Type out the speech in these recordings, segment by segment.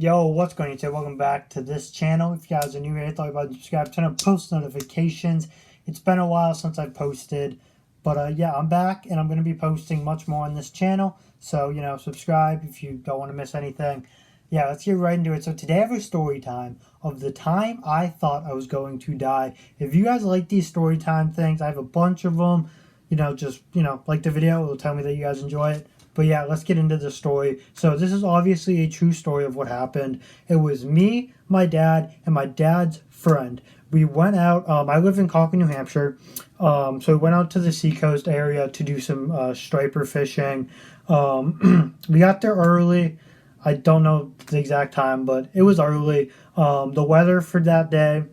Yo, what's going on YouTube? Welcome back to this channel. If you guys are new here, hit the like button, subscribe, turn on post notifications. It's been a while since I've posted, but yeah, I'm back and I'm going to be posting much more on this channel. So, subscribe if you don't want to miss anything. Yeah, let's get right into it. So today I have a story time of the time I thought I was going to die. If you guys like these story time things, I have a bunch of them. Like the video, it'll tell me that you guys enjoy it. But yeah, let's get into the story. So this is obviously a true story of what happened. It was me, my dad, and my dad's friend. We went out. I live in Concord, New Hampshire. So we went out to the seacoast area to do some striper fishing. We got there early. I don't know the exact time, but it was early. The weather for that day,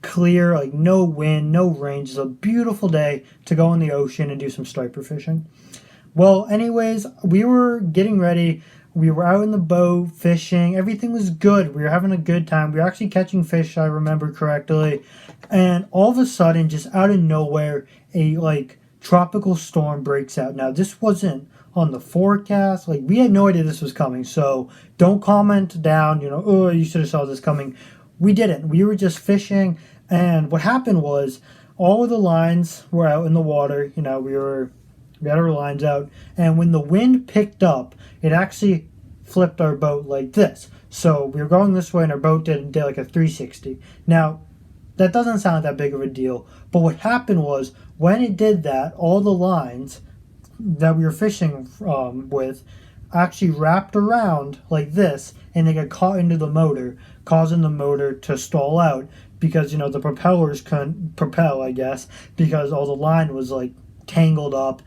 clear, like no wind, no rain. Just a beautiful day to go in the ocean and do some striper fishing. Well, anyways, we were getting ready. We were out in the boat fishing. Everything was good. We were having a good time. We were actually catching fish, I remember correctly. And all of a sudden, just out of nowhere, a tropical storm breaks out. Now, this wasn't on the forecast. We had no idea this was coming. So don't comment down, oh, you should have saw this coming. We didn't. We were just fishing. And what happened was all of the lines were out in the water. We had our lines out, and when the wind picked up, it actually flipped our boat like this. So we were going this way, and our boat did like a 360. Now, that doesn't sound that big of a deal, but what happened was, when it did that, all the lines that we were fishing with actually wrapped around like this, and they got caught into the motor, causing the motor to stall out, because, the propellers couldn't propel, I guess, because all the line was, tangled up.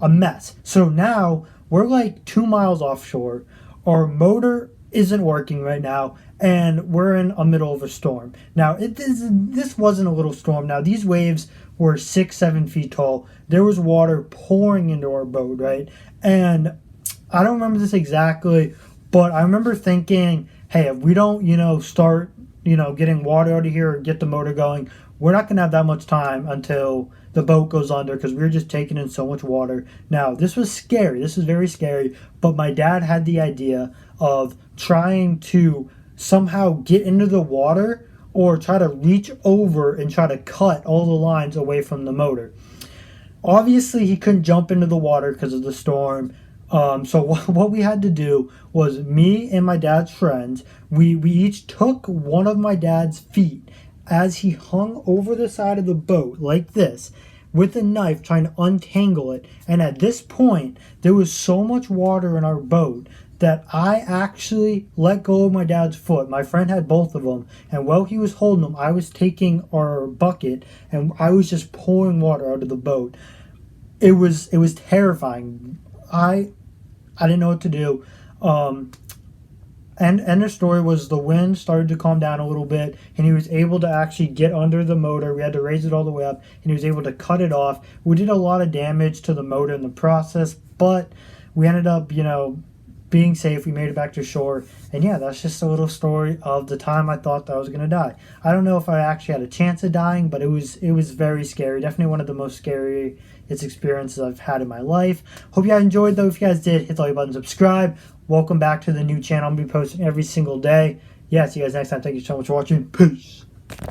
A mess. So now we're 2 miles offshore. Our motor isn't working right now, and we're in the middle of a storm. Now, this wasn't a little storm. Now, these waves were 6-7 feet tall. There was water pouring into our boat, right? And I don't remember this exactly, but I remember thinking, hey, if we don't, start, getting water out of here or get the motor going, we're not going to have that much time until the boat goes under, because we were just taking in so much water. Now, this was scary. This was very scary. But my dad had the idea of trying to somehow get into the water or try to reach over and try to cut all the lines away from the motor. Obviously, he couldn't jump into the water because of the storm. So what we had to do was, me and my dad's friends, we each took one of my dad's feet as he hung over the side of the boat like this with a knife, trying to untangle it. And at this point, there was so much water in our boat that I actually let go of my dad's foot. My friend had both of them, and while he was holding them, I was taking our bucket and I was just pouring water out of the boat. It was terrifying. I didn't know what to do. And the story was, the wind started to calm down a little bit, and he was able to actually get under the motor. We had to raise it all the way up, and he was able to cut it off. We did a lot of damage to the motor in the process, but we ended up, being safe. We made it back to shore. And yeah, that's just a little story of the time I thought that I was going to die. I don't know if I actually had a chance of dying, but it was very scary. Definitely one of the most scariest experiences I've had in my life. Hope you guys enjoyed, though. If you guys did, hit the like button, subscribe. Welcome back to the new channel. I'm going to be posting every single day. Yeah, see you guys next time. Thank you so much for watching. Peace.